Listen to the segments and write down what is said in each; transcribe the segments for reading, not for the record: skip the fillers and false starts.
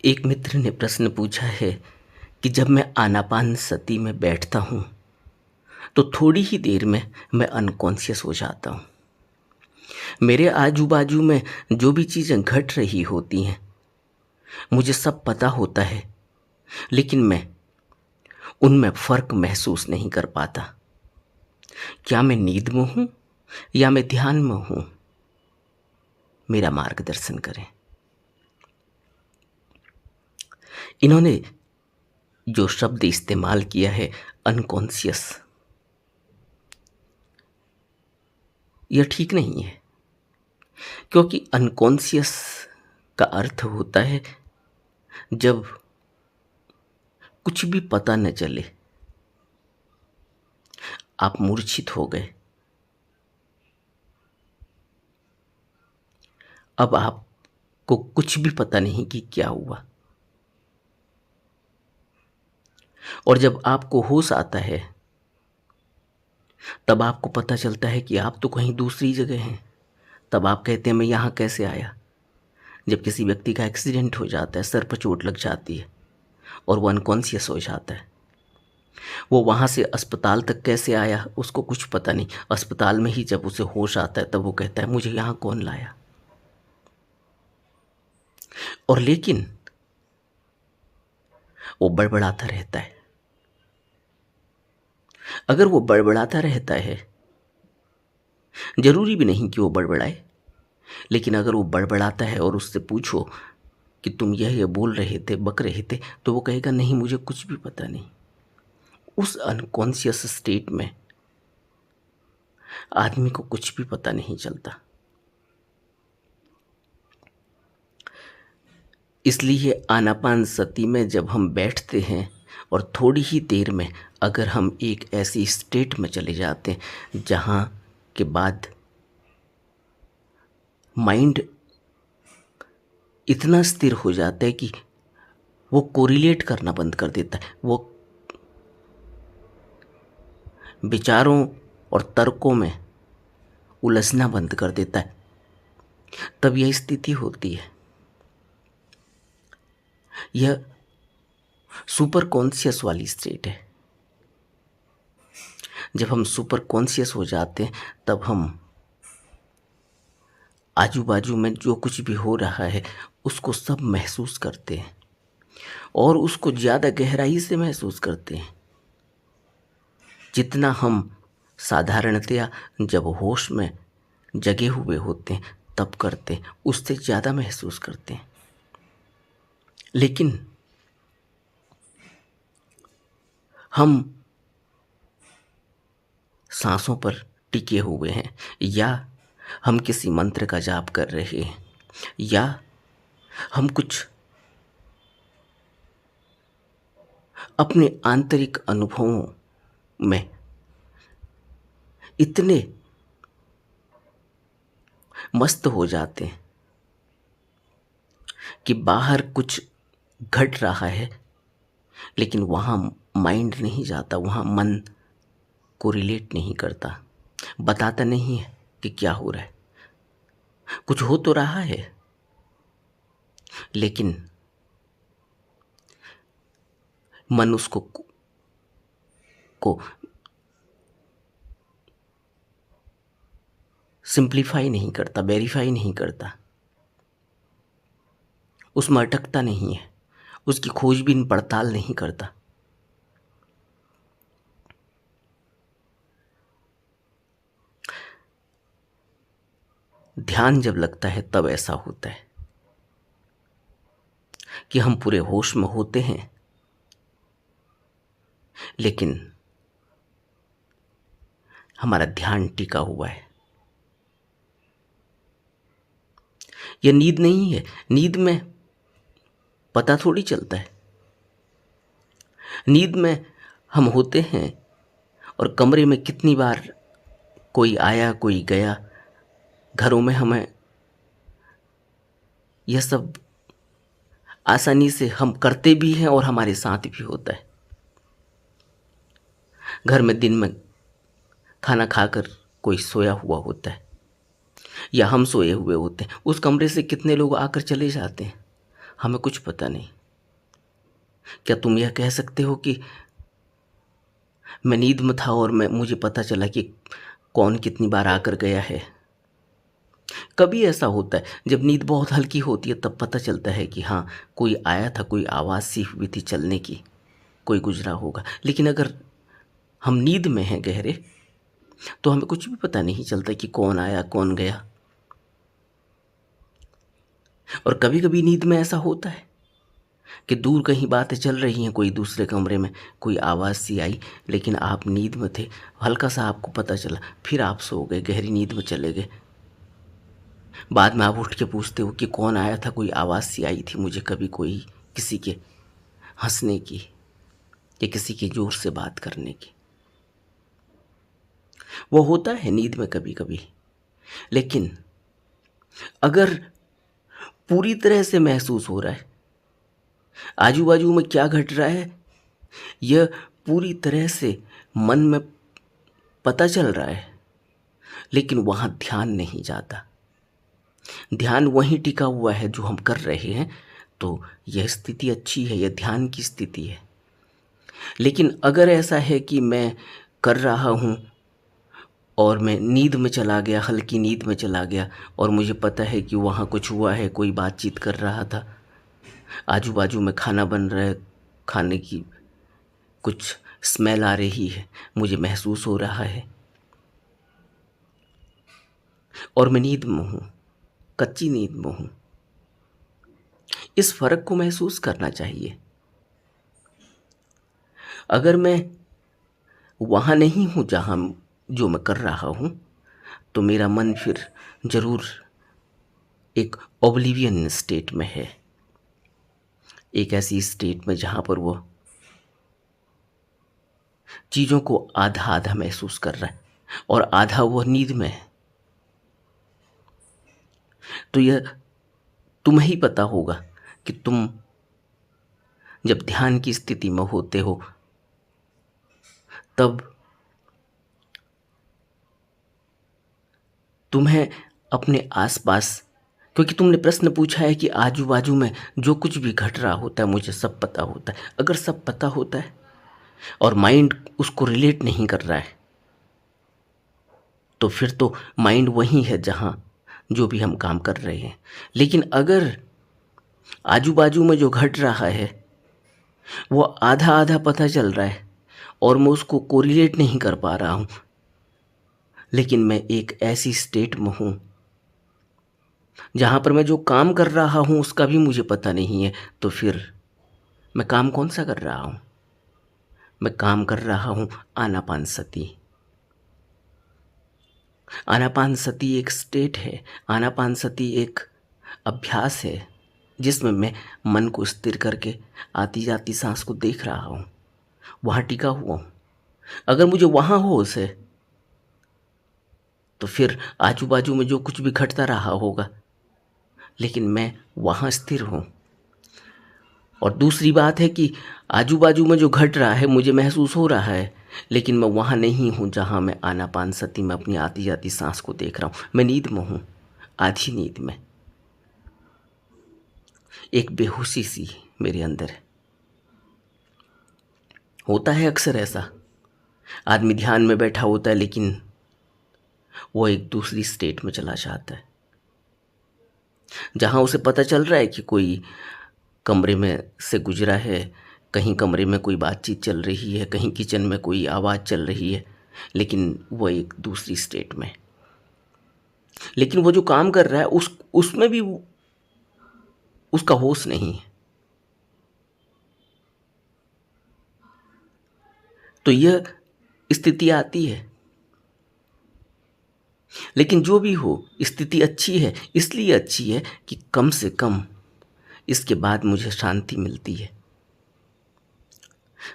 एक मित्र ने प्रश्न पूछा है कि जब मैं आनापानसती में बैठता हूँ तो थोड़ी ही देर में मैं अनकॉन्शियस हो जाता हूँ। मेरे आजू बाजू में जो भी चीज़ें घट रही होती हैं मुझे सब पता होता है, लेकिन मैं उनमें फ़र्क महसूस नहीं कर पाता। क्या मैं नींद में हूँ या मैं ध्यान में हूँ? मेरा मार्गदर्शन करें। इन्होंने जो शब्द इस्तेमाल किया है अनकॉन्शियस, यह ठीक नहीं है, क्योंकि अनकॉन्शियस का अर्थ होता है जब कुछ भी पता न चले, आप मूर्छित हो गए, अब आपको कुछ भी पता नहीं कि क्या हुआ। और जब आपको होश आता है तब आपको पता चलता है कि आप तो कहीं दूसरी जगह हैं। तब आप कहते हैं मैं यहाँ कैसे आया। जब किसी व्यक्ति का एक्सीडेंट हो जाता है, सर पर चोट लग जाती है और वो अनकॉन्शियस हो जाता है, वो वहाँ से अस्पताल तक कैसे आया उसको कुछ पता नहीं। अस्पताल में ही जब उसे होश आता है तब वो कहता है मुझे यहाँ कौन लाया। और लेकिन वो बड़बड़ाता रहता है। अगर वो बड़बड़ाता रहता है, जरूरी भी नहीं कि वो बड़बड़ाए, लेकिन अगर वो बड़बड़ाता है और उससे पूछो कि तुम यह बोल रहे थे, बक रहे थे, तो वो कहेगा नहीं मुझे कुछ भी पता नहीं। उस अनकॉन्शियस स्टेट में आदमी को कुछ भी पता नहीं चलता। इसलिए आनापानसती में जब हम बैठते हैं और थोड़ी ही देर में अगर हम एक ऐसी स्टेट में चले जाते हैं जहाँ के बाद माइंड इतना स्थिर हो जाता है कि वो कोरिलेट करना बंद कर देता है, वो विचारों और तर्कों में उलझना बंद कर देता है, तब यह स्थिति होती है। यह सुपर कॉन्शियस वाली स्टेट है। जब हम सुपर कॉन्शियस हो जाते हैं तब हम आजू बाजू में जो कुछ भी हो रहा है उसको सब महसूस करते हैं और उसको ज़्यादा गहराई से महसूस करते हैं जितना हम साधारणतया जब होश में जगे हुए होते हैं तब करते हैं, उससे ज़्यादा महसूस करते हैं। लेकिन हम सांसों पर टिके हुए हैं, या हम किसी मंत्र का जाप कर रहे हैं, या हम कुछ अपने आंतरिक अनुभवों में इतने मस्त हो जाते हैं कि बाहर कुछ घट रहा है, लेकिन वहाँ माइंड नहीं जाता, वहाँ मन को रिलेट नहीं करता, बताता नहीं है कि क्या हो रहा है। कुछ हो तो रहा है, लेकिन मन उसको को सिंप्लीफाई नहीं करता, वेरीफाई नहीं करता, उसमें अटकता नहीं है, उसकी खोजबीन पड़ताल नहीं करता। ध्यान जब लगता है तब ऐसा होता है कि हम पूरे होश में होते हैं, लेकिन हमारा ध्यान टिका हुआ है। यह नींद नहीं है। नींद में पता थोड़ी चलता है। नींद में हम होते हैं और कमरे में कितनी बार कोई आया कोई गया, घरों में हमें यह सब आसानी से हम करते भी हैं और हमारे साथ भी होता है। घर में दिन में खाना खाकर कोई सोया हुआ होता है या हम सोए हुए होते हैं, उस कमरे से कितने लोग आकर चले जाते हैं, हमें कुछ पता नहीं। क्या तुम यह कह सकते हो कि मैं नींद में था और मुझे पता चला कि कौन कितनी बार आकर गया है? कभी ऐसा होता है जब नींद बहुत हल्की होती है, तब पता चलता है कि हाँ, कोई आया था, कोई आवाज़ सी हुई थी चलने की, कोई गुजरा होगा। लेकिन अगर हम नींद में हैं गहरे, तो हमें कुछ भी पता नहीं चलता कि कौन आया कौन गया। और कभी कभी नींद में ऐसा होता है कि दूर कहीं बातें चल रही हैं, कोई दूसरे कमरे में कोई आवाज़ सी आई, लेकिन आप नींद में थे, हल्का सा आपको पता चला, फिर आप सो गए, गहरी नींद में चले गए। बाद में आप उठ के पूछते हो कि कौन आया था, कोई आवाज़ सी आई थी मुझे, कभी कोई किसी के हंसने की या किसी के ज़ोर से बात करने की। वो होता है नींद में कभी कभी। लेकिन अगर पूरी तरह से महसूस हो रहा है आजू बाजू में क्या घट रहा है, यह पूरी तरह से मन में पता चल रहा है, लेकिन वहाँ ध्यान नहीं जाता, ध्यान वहीं टिका हुआ है जो हम कर रहे हैं, तो यह स्थिति अच्छी है, यह ध्यान की स्थिति है। लेकिन अगर ऐसा है कि मैं कर रहा हूँ और मैं नींद में चला गया, हल्की नींद में चला गया, और मुझे पता है कि वहाँ कुछ हुआ है, कोई बातचीत कर रहा था, आजू बाजू में खाना बन रहा है, खाने की कुछ स्मेल आ रही है, मुझे महसूस हो रहा है, और मैं नींद में हूँ, कच्ची नींद में हूँ। इस फर्क को महसूस करना चाहिए। अगर मैं वहाँ नहीं हूँ जहाँ जो मैं कर रहा हूँ, तो मेरा मन फिर जरूर एक ओब्लिवियन स्टेट में है, एक ऐसी स्टेट में जहाँ पर वो चीज़ों को आधा आधा महसूस कर रहा है और आधा वो नींद में है। तो यह तुम्हें ही पता होगा कि तुम जब ध्यान की स्थिति में होते हो, तब तुम्हें अपने आसपास, क्योंकि तुमने प्रश्न पूछा है कि आजू बाजू में जो कुछ भी घट रहा होता है मुझे सब पता होता है। अगर सब पता होता है और माइंड उसको रिलेट नहीं कर रहा है, तो फिर तो माइंड वही है जहाँ जो भी हम काम कर रहे हैं। लेकिन अगर आजू बाजू में जो घट रहा है वो आधा आधा पता चल रहा है और मैं उसको कोरिलेट नहीं कर पा रहा हूँ, लेकिन मैं एक ऐसी स्टेट में हूँ जहाँ पर मैं जो काम कर रहा हूँ उसका भी मुझे पता नहीं है, तो फिर मैं काम कौन सा कर रहा हूँ? मैं काम कर रहा हूँ आनापानसती। आनापानसती एक स्टेट है, आनापानसती एक अभ्यास है जिसमें मैं मन को स्थिर करके आती जाती सांस को देख रहा हूँ, वहाँ टिका हुआ हूँ। अगर मुझे वहाँ होश है तो फिर आजू बाजू में जो कुछ भी घटता रहा होगा, लेकिन मैं वहाँ स्थिर हूँ। और दूसरी बात है कि आजू बाजू में जो घट रहा है मुझे महसूस हो रहा है, लेकिन मैं वहाँ नहीं हूँ जहाँ मैं आनापानसती में अपनी आती जाती सांस को देख रहा हूँ। मैं नींद में हूँ, आधी नींद में। एक बेहोशी सी मेरे अंदर है। होता है अक्सर ऐसा, आदमी ध्यान में बैठा होता है लेकिन वो एक दूसरी स्टेट में चला जाता है, जहाँ उसे पता चल रहा है कि कोई कमरे में से गुजरा है, कहीं कमरे में कोई बातचीत चल रही है, कहीं किचन में कोई आवाज़ चल रही है, लेकिन वो एक दूसरी स्टेट में। लेकिन वो जो काम कर रहा है उसमें भी उसका होश नहीं है। तो यह स्थिति आती है। लेकिन जो भी हो, स्थिति अच्छी है, इसलिए अच्छी है कि कम से कम इसके बाद मुझे शांति मिलती है।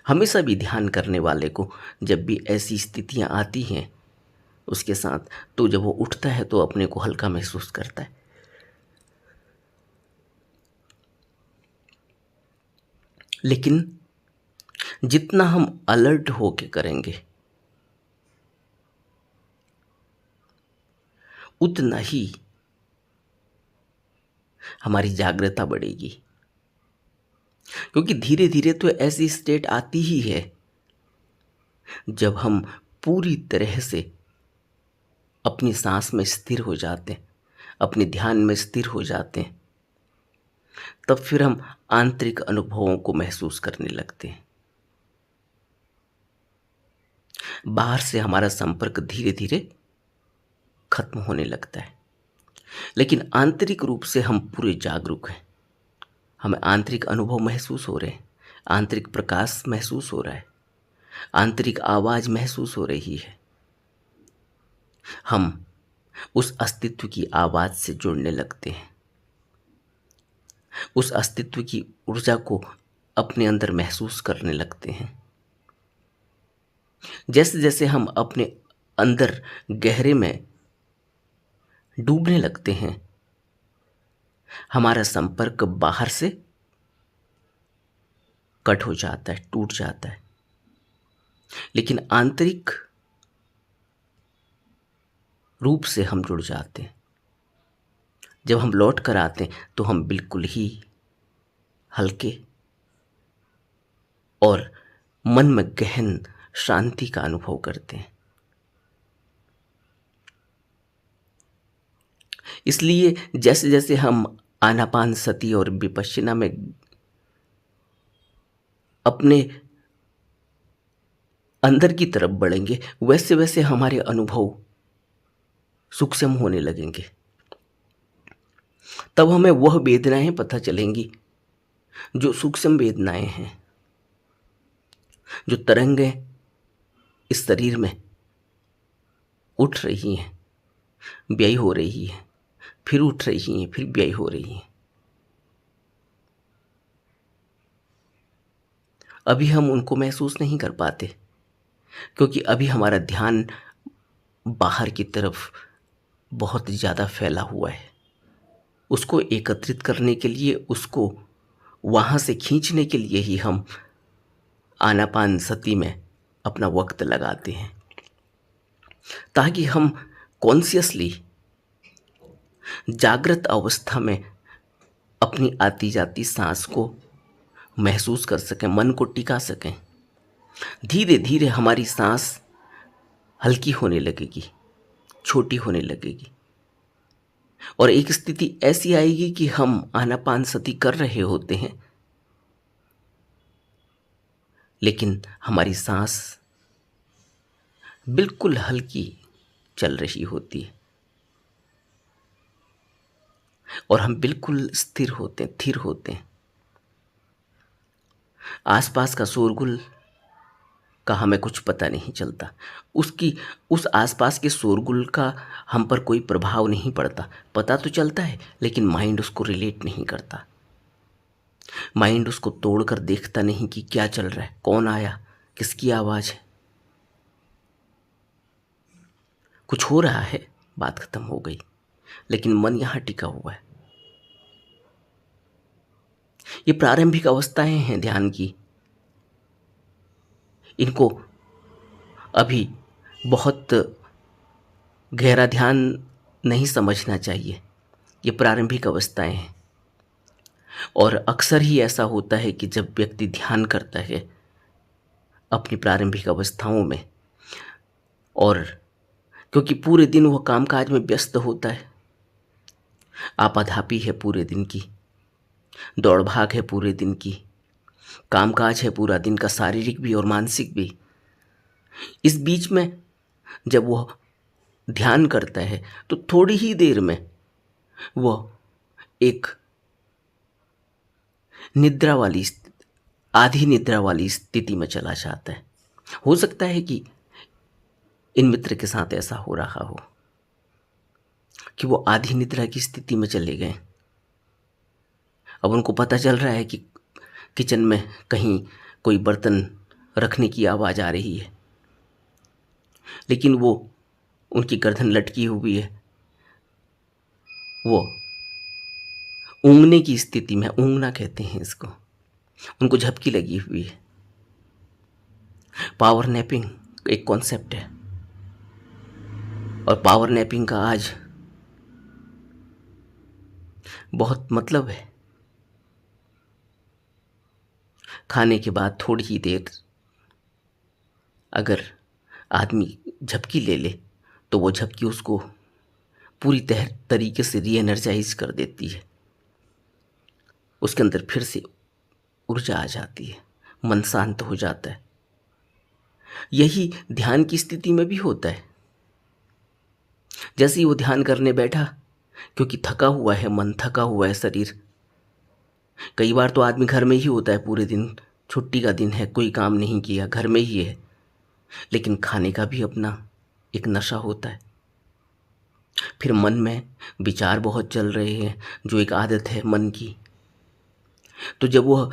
हमेशा भी ध्यान करने वाले को जब भी ऐसी स्थितियां आती हैं उसके साथ, तो जब वो उठता है तो अपने को हल्का महसूस करता है। लेकिन जितना हम अलर्ट होके करेंगे उतना ही हमारी जागृता बढ़ेगी। क्योंकि धीरे धीरे तो ऐसी स्टेट आती ही है जब हम पूरी तरह से अपनी सांस में स्थिर हो जाते हैं, अपने ध्यान में स्थिर हो जाते हैं। तब फिर हम आंतरिक अनुभवों को महसूस करने लगते हैं। बाहर से हमारा संपर्क धीरे धीरे खत्म होने लगता है, लेकिन आंतरिक रूप से हम पूरे जागरूक हैं। हमें आंतरिक अनुभव महसूस हो रहे हैं, आंतरिक प्रकाश महसूस हो रहा है, आंतरिक आवाज महसूस हो रही है। हम उस अस्तित्व की आवाज से जुड़ने लगते हैं, उस अस्तित्व की ऊर्जा को अपने अंदर महसूस करने लगते हैं। जैसे जैसे हम अपने अंदर गहरे में डूबने लगते हैं, हमारा संपर्क बाहर से कट हो जाता है, टूट जाता है, लेकिन आंतरिक रूप से हम जुड़ जाते हैं। जब हम लौट कर आते हैं तो हम बिल्कुल ही हल्के और मन में गहन शांति का अनुभव करते हैं। इसलिए जैसे जैसे हम आनापान सती और विपश्यना में अपने अंदर की तरफ बढ़ेंगे, वैसे वैसे हमारे अनुभव सूक्ष्म होने लगेंगे। तब हमें वह वेदनाएं पता चलेंगी जो सूक्ष्म वेदनाएं हैं, जो तरंगें इस शरीर में उठ रही हैं, व्यय हो रही हैं, फिर उठ रही हैं, फिर व्यय हो रही हैं। अभी हम उनको महसूस नहीं कर पाते, क्योंकि अभी हमारा ध्यान बाहर की तरफ बहुत ज़्यादा फैला हुआ है। उसको एकत्रित करने के लिए, उसको वहाँ से खींचने के लिए ही हम आनापान सती में अपना वक्त लगाते हैं, ताकि हम कॉन्शियसली जागृत अवस्था में अपनी आती जाती सांस को महसूस कर सकें, मन को टिका सकें। धीरे धीरे हमारी सांस हल्की होने लगेगी, छोटी होने लगेगी, और एक स्थिति ऐसी आएगी कि हम आनापान सती कर रहे होते हैं, लेकिन हमारी सांस बिल्कुल हल्की चल रही होती है और हम बिल्कुल स्थिर होते हैं, थिर होते हैं। आसपास का शोरगुल का हमें कुछ पता नहीं चलता, उस आसपास के शोरगुल का हम पर कोई प्रभाव नहीं पड़ता। पता तो चलता है, लेकिन माइंड उसको रिलेट नहीं करता। माइंड उसको तोड़कर देखता नहीं कि क्या चल रहा है, कौन आया, किसकी आवाज़ है। कुछ हो रहा है, बात खत्म हो गई, लेकिन मन यहाँ टिका हुआ है। ये प्रारंभिक अवस्थाएं हैं ध्यान की। इनको अभी बहुत गहरा ध्यान नहीं समझना चाहिए। ये प्रारंभिक अवस्थाएं हैं, और अक्सर ही ऐसा होता है कि जब व्यक्ति ध्यान करता है अपनी प्रारंभिक अवस्थाओं में, और क्योंकि पूरे दिन वह कामकाज में व्यस्त होता है, आपाधापी है पूरे दिन की, दौड़ भाग है पूरे दिन की, कामकाज है पूरा दिन का, शारीरिक भी और मानसिक भी। इस बीच में जब वह ध्यान करता है तो थोड़ी ही देर में वह एक निद्रा वाली आधी निद्रा वाली स्थिति में चला जाता है। हो सकता है कि इन मित्र के साथ ऐसा हो रहा हो कि वो आधी निद्रा की स्थिति में चले गए। अब उनको पता चल रहा है कि किचन में कहीं कोई बर्तन रखने की आवाज़ आ रही है, लेकिन वो उनकी गर्दन लटकी हुई है, वो ऊँघने की स्थिति में, ऊँघना कहते हैं इसको, उनको झपकी लगी हुई है। पावर नैपिंग एक कॉन्सेप्ट है, और पावर नैपिंग का आज बहुत मतलब है। खाने के बाद थोड़ी ही देर अगर आदमी झपकी ले ले तो वो झपकी उसको पूरी तरीके से री एनर्जाइज कर देती है। उसके अंदर फिर से ऊर्जा आ जाती है, मन शांत हो जाता है। यही ध्यान की स्थिति में भी होता है। जैसे ही वो ध्यान करने बैठा, क्योंकि थका हुआ है मन, थका हुआ है शरीर, कई बार तो आदमी घर में ही होता है पूरे दिन, छुट्टी का दिन है, कोई काम नहीं किया, घर में ही है, लेकिन खाने का भी अपना एक नशा होता है। फिर मन में विचार बहुत चल रहे हैं, जो एक आदत है मन की। तो जब वो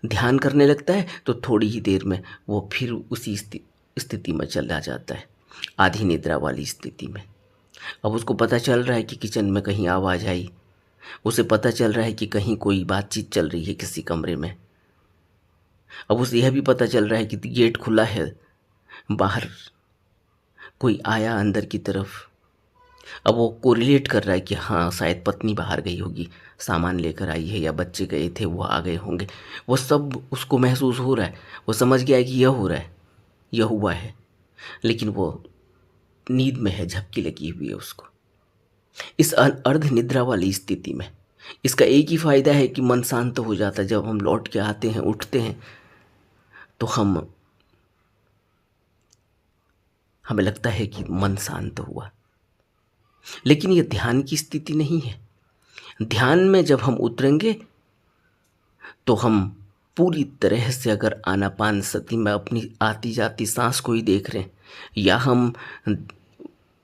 ध्यान करने लगता है तो थोड़ी ही देर में वो फिर उसी स्थिति में चला जाता है, आधी निद्रा वाली स्थिति में। अब उसको पता चल रहा है कि किचन में कहीं आवाज़ आई, उसे पता चल रहा है कि कहीं कोई बातचीत चल रही है किसी कमरे में। अब उसे यह भी पता चल रहा है कि गेट खुला है, बाहर कोई आया अंदर की तरफ। अब वो कोरिलेट कर रहा है कि हाँ शायद पत्नी बाहर गई होगी, सामान लेकर आई है, या बच्चे गए थे वो आ गए होंगे। वो सब उसको महसूस हो रहा है, वो समझ गया है कि यह हो रहा है, यह हुआ है, लेकिन वो नींद में है, झपकी लगी हुई है उसको। इस अर्ध निद्रा वाली स्थिति में इसका एक ही फायदा है कि मन शांत हो जाता है। जब हम लौट के आते हैं, उठते हैं, तो हमें लगता है कि मन शांत हुआ। लेकिन यह ध्यान की स्थिति नहीं है। ध्यान में जब हम उतरेंगे तो हम पूरी तरह से, अगर आनापान सती में अपनी आती जाती सांस को ही देख रहे हैं, या हम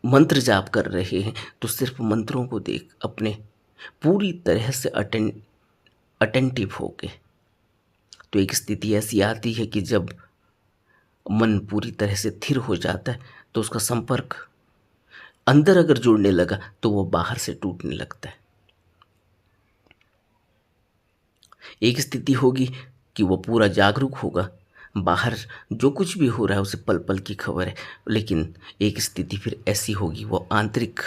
मंत्र जाप कर रहे हैं, तो सिर्फ मंत्रों को देख अपने पूरी तरह से अटेंटिव होके, तो एक स्थिति ऐसी आती है कि जब मन पूरी तरह से स्थिर हो जाता है तो उसका संपर्क अंदर अगर जुड़ने लगा तो वो बाहर से टूटने लगता है। एक स्थिति होगी कि वो पूरा जागरूक होगा, बाहर जो कुछ भी हो रहा है उसे पल पल की खबर है। लेकिन एक स्थिति फिर ऐसी होगी, वो आंतरिक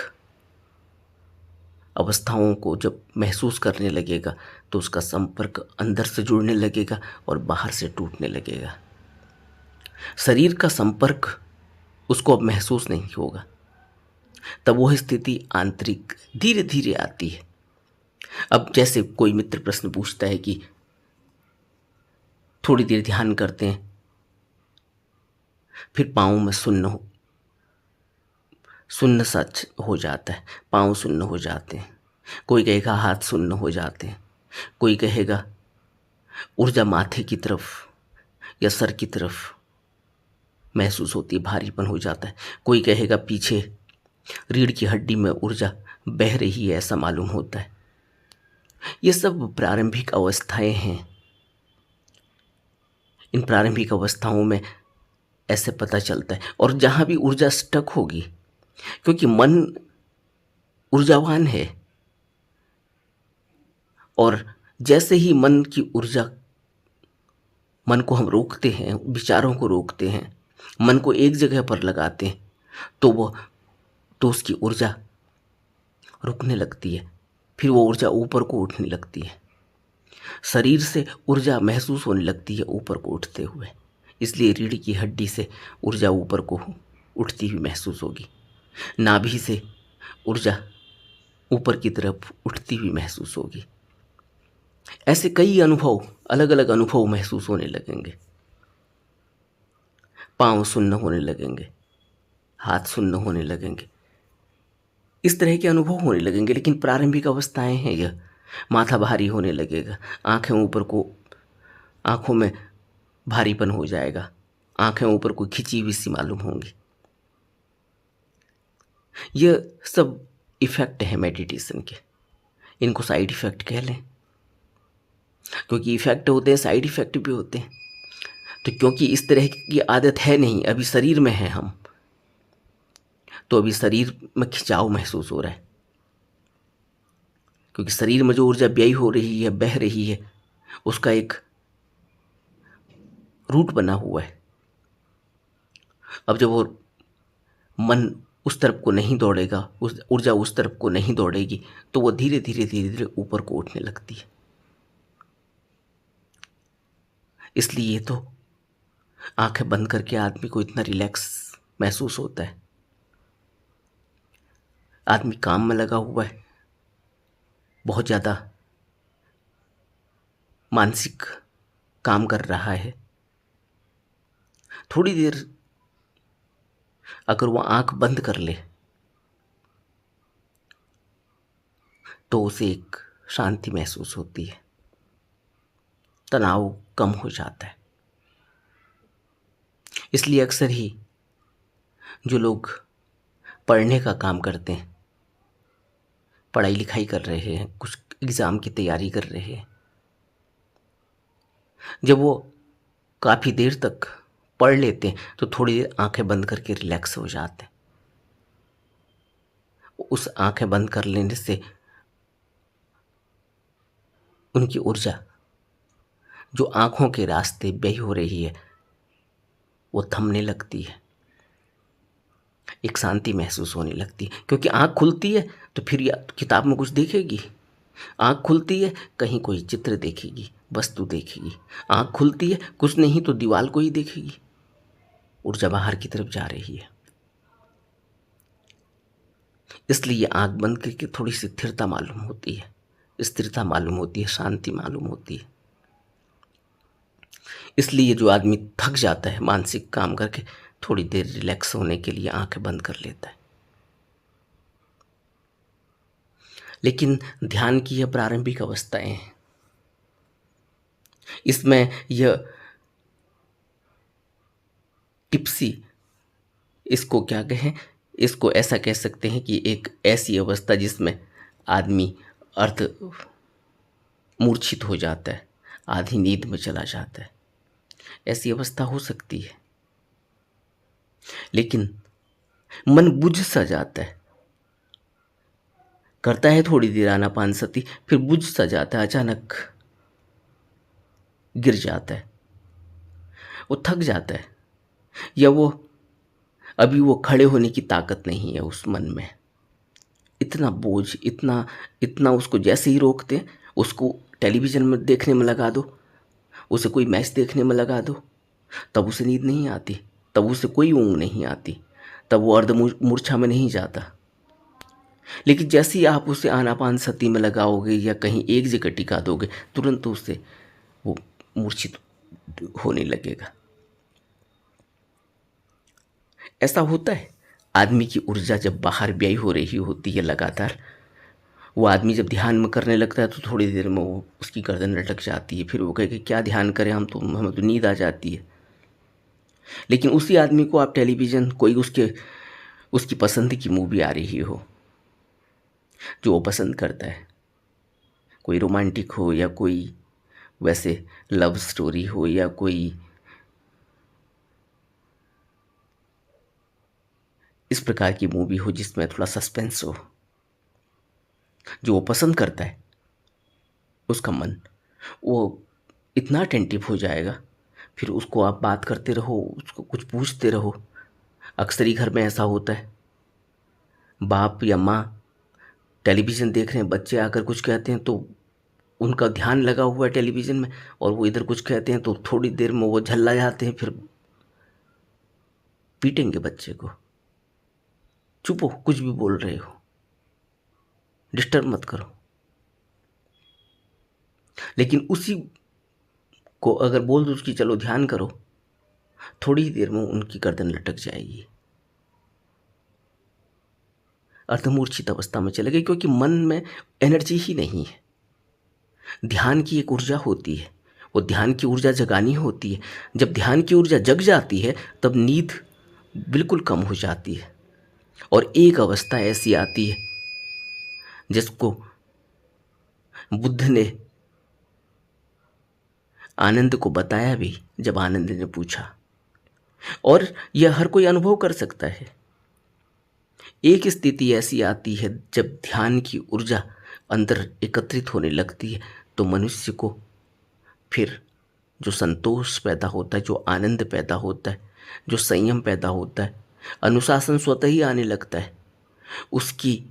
अवस्थाओं को जब महसूस करने लगेगा तो उसका संपर्क अंदर से जुड़ने लगेगा और बाहर से टूटने लगेगा। शरीर का संपर्क उसको अब महसूस नहीं होगा। तब वह स्थिति आंतरिक धीरे धीरे आती है। अब जैसे कोई मित्र प्रश्न पूछता है कि थोड़ी देर ध्यान करते हैं, फिर पाँव में सुन्न सच हो जाता है, पाँव सुन्न हो जाते हैं। कोई कहेगा हाथ सुन्न हो जाते हैं, कोई कहेगा ऊर्जा माथे की तरफ या सर की तरफ महसूस होती है, भारीपन हो जाता है। कोई कहेगा पीछे रीढ़ की हड्डी में ऊर्जा बह रही है, ऐसा मालूम होता है। ये सब प्रारंभिक अवस्थाएं हैं। इन प्रारंभिक अवस्थाओं में ऐसे पता चलता है। और जहाँ भी ऊर्जा स्टक होगी, क्योंकि मन ऊर्जावान है, और जैसे ही मन की ऊर्जा, मन को हम रोकते हैं, विचारों को रोकते हैं, मन को एक जगह पर लगाते हैं, तो उसकी ऊर्जा रुकने लगती है, फिर वो ऊर्जा ऊपर को उठने लगती है। शरीर से ऊर्जा महसूस होने लगती है ऊपर को उठते हुए, इसलिए रीढ़ की हड्डी से ऊर्जा ऊपर को उठती हुई महसूस होगी। नाभि से ऊर्जा ऊपर की तरफ उठती हुई महसूस होगी। ऐसे कई अनुभव, अलग अलग अनुभव महसूस होने लगेंगे। पाँव सुन्न होने लगेंगे, हाथ सुन्न होने लगेंगे, इस तरह के अनुभव होने लगेंगे। लेकिन प्रारंभिक अवस्थाएं हैं यह। माथा भारी होने लगेगा, आंखें ऊपर को, आंखों में भारीपन हो जाएगा, आंखें ऊपर को खिंची हुई सी मालूम होंगी। यह सब इफेक्ट है मेडिटेशन के। इनको साइड इफेक्ट कह लें, क्योंकि इफेक्ट होते हैं, साइड इफेक्ट भी होते हैं। तो क्योंकि इस तरह की आदत है नहीं, अभी शरीर में है हम, तो अभी शरीर में खिंचाव महसूस हो रहा है, क्योंकि शरीर में जो ऊर्जा व्यय हो रही है, बह रही है, उसका एक रूट बना हुआ है। अब जब वो मन उस तरफ को नहीं दौड़ेगा, उस ऊर्जा उस तरफ को नहीं दौड़ेगी, तो वो धीरे धीरे धीरे धीरे ऊपर को उठने लगती है। इसलिए तो आंखें बंद करके आदमी को इतना रिलैक्स महसूस होता है। आदमी काम में लगा हुआ है, बहुत ज़्यादा मानसिक काम कर रहा है। थोड़ी देर अगर वो आंख बंद कर ले तो उसे एक शांति महसूस होती है, तनाव कम हो जाता है। इसलिए अक्सर ही जो लोग पढ़ने का काम करते हैं, पढ़ाई लिखाई कर रहे हैं, कुछ एग्ज़ाम की तैयारी कर रहे हैं, जब वो काफ़ी देर तक पढ़ लेते हैं तो थोड़ी देर आंखें बंद करके रिलैक्स हो जाते हैं। उस आंखें बंद कर लेने से उनकी ऊर्जा जो आंखों के रास्ते बही हो रही है वो थमने लगती है, एक शांति महसूस होने लगती है। क्योंकि आंख खुलती है तो फिर या किताब में कुछ देखेगी, आंख खुलती है कहीं कोई चित्र देखेगी, वस्तु देखेगी, आंख खुलती है कुछ नहीं तो दीवार को ही देखेगी। ऊर्जा बाहर की तरफ जा रही है। इसलिए आंख बंद करके थोड़ी सी स्थिरता मालूम होती है, स्थिरता मालूम होती है, शांति मालूम होती है। इसलिए जो आदमी थक जाता है मानसिक काम करके, थोड़ी देर रिलैक्स होने के लिए आंखें बंद कर लेता है। लेकिन ध्यान की यह प्रारंभिक अवस्थाएं हैं। इसमें यह टिप्सी, इसको क्या कहें, इसको ऐसा कह सकते हैं कि एक ऐसी अवस्था जिसमें आदमी अर्ध मूर्छित हो जाता है, आधी नींद में चला जाता है, ऐसी अवस्था हो सकती है। लेकिन मन बुझ सा जाता है, करता है थोड़ी देर आनापानसती, फिर बुझ सा जाता है, अचानक गिर जाता है, वो थक जाता है, या वो अभी वो खड़े होने की ताकत नहीं है उस मन में। इतना बोझ, इतना इतना उसको जैसे ही रोकते हैं, उसको टेलीविज़न में देखने में लगा दो, उसे कोई मैच देखने में लगा दो, तब उसे नींद नहीं आती, तब उसे कोई ऊँग नहीं आती, तब वो अर्ध मूर्छा में नहीं जाता। लेकिन जैसे ही आप उसे आनापानसती में लगाओगे या कहीं एक जगह टिका दोगे, तुरंत उससे वो मूर्छित होने लगेगा। ऐसा होता है, आदमी की ऊर्जा जब बाहर व्यय हो रही होती है लगातार, वो आदमी जब ध्यान में करने लगता है तो थोड़ी देर में वो उसकी गर्दन लटक जाती है, फिर वो कहे कि क्या ध्यान करें, हमें तो नींद आ जाती है। लेकिन उसी आदमी को आप टेलीविज़न, कोई उसकी पसंद की मूवी आ रही हो जो वो पसंद करता है, कोई रोमांटिक हो या कोई वैसे लव स्टोरी हो या कोई इस प्रकार की मूवी हो जिसमें थोड़ा सस्पेंस हो, जो वो पसंद करता है, उसका मन वो इतना अटेंटिव हो जाएगा, फिर उसको आप बात करते रहो, उसको कुछ पूछते रहो। अक्सर ही घर में ऐसा होता है, बाप या माँ टेलीविज़न देख रहे हैं, बच्चे आकर कुछ कहते हैं तो उनका ध्यान लगा हुआ है टेलीविज़न में, और वो इधर कुछ कहते हैं तो थोड़ी देर में वो झल्ला जाते हैं, फिर पीटेंगे बच्चे को, चुप हो, कुछ भी बोल रहे हो, डिस्टर्ब मत करो। लेकिन उसी को अगर बोल दो कि चलो ध्यान करो, थोड़ी ही देर में उनकी गर्दन लटक जाएगी, अर्धमूर्छित अवस्था में चले गए, क्योंकि मन में एनर्जी ही नहीं है। ध्यान की एक ऊर्जा होती है, वो ध्यान की ऊर्जा जगानी होती है। जब ध्यान की ऊर्जा जग जाती है तब नींद बिल्कुल कम हो जाती है, और एक अवस्था ऐसी आती है जिसको बुद्ध ने आनंद को बताया भी, जब आनंद ने पूछा, और यह हर कोई अनुभव कर सकता है। एक स्थिति ऐसी आती है जब ध्यान की ऊर्जा अंदर एकत्रित होने लगती है तो मनुष्य को फिर जो संतोष पैदा होता है, जो आनंद पैदा होता है, जो संयम पैदा होता है, अनुशासन स्वतः ही आने लगता है। उसकी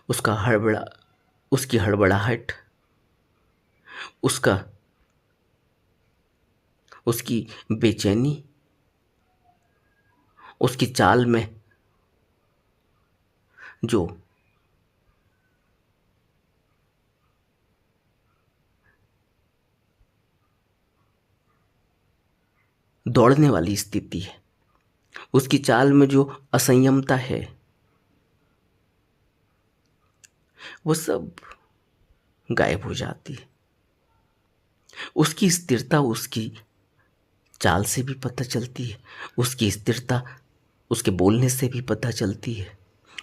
उसका हड़बड़ा उसकी हड़बड़ाहट, उसका उसकी बेचैनी, उसकी चाल में जो दौड़ने वाली स्थिति है, उसकी चाल में जो असंयमता है, वो सब गायब हो जाती है। उसकी स्थिरता उसकी चाल से भी पता चलती है, उसकी स्थिरता उसके बोलने से भी पता चलती है,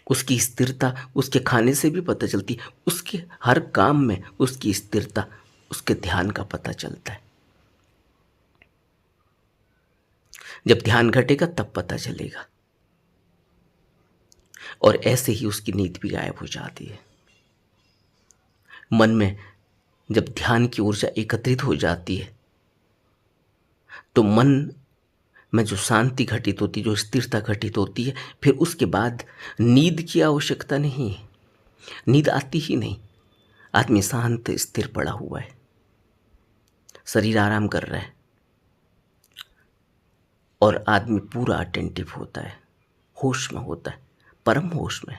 उसकी स्थिरता उसके खाने से भी पता चलती है, उसके हर काम में उसकी स्थिरता उसके ध्यान का पता चलता है। जब ध्यान घटेगा तब पता चलेगा। और ऐसे ही उसकी नींद भी गायब हो जाती है। मन में जब ध्यान की ऊर्जा एकत्रित हो जाती है तो मन में जो शांति घटित होती, जो स्थिरता घटित होती है, फिर उसके बाद नींद की आवश्यकता नहीं है। नींद आती ही नहीं। आदमी शांत स्थिर पड़ा हुआ है, शरीर आराम कर रहा है और आदमी पूरा अटेंटिव होता है, होश में होता है, परम होश में।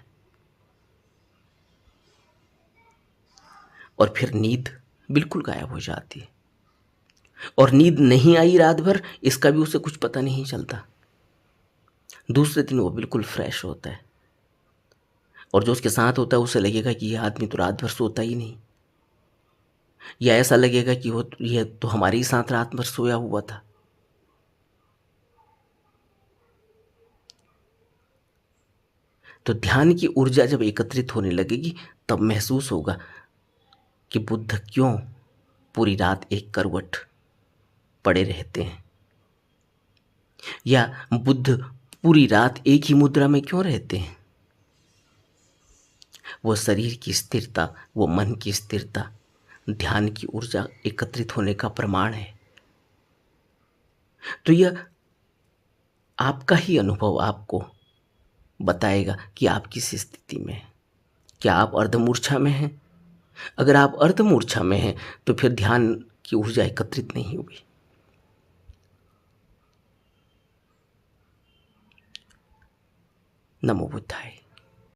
और फिर नींद बिल्कुल गायब हो जाती है। और नींद नहीं आई रात भर, इसका भी उसे कुछ पता नहीं चलता। दूसरे दिन वो बिल्कुल फ्रेश होता है। और जो उसके साथ होता है उसे लगेगा कि यह आदमी तो रात भर सोता ही नहीं, या ऐसा लगेगा कि वो यह तो हमारे ही साथ रात भर सोया हुआ था। तो ध्यान की ऊर्जा जब एकत्रित होने लगेगी तब महसूस होगा कि बुद्ध क्यों पूरी रात एक करवट पड़े रहते हैं, या बुद्ध पूरी रात एक ही मुद्रा में क्यों रहते हैं। वो शरीर की स्थिरता, वो मन की स्थिरता ध्यान की ऊर्जा एकत्रित होने का प्रमाण है। तो यह आपका ही अनुभव आपको बताएगा कि आप किस स्थिति में हैं। क्या आप अर्धमूर्छा में हैं? अगर आप अर्धमूर्छा में हैं तो फिर ध्यान की ऊर्जा एकत्रित नहीं हुई। नमो बुद्धाय।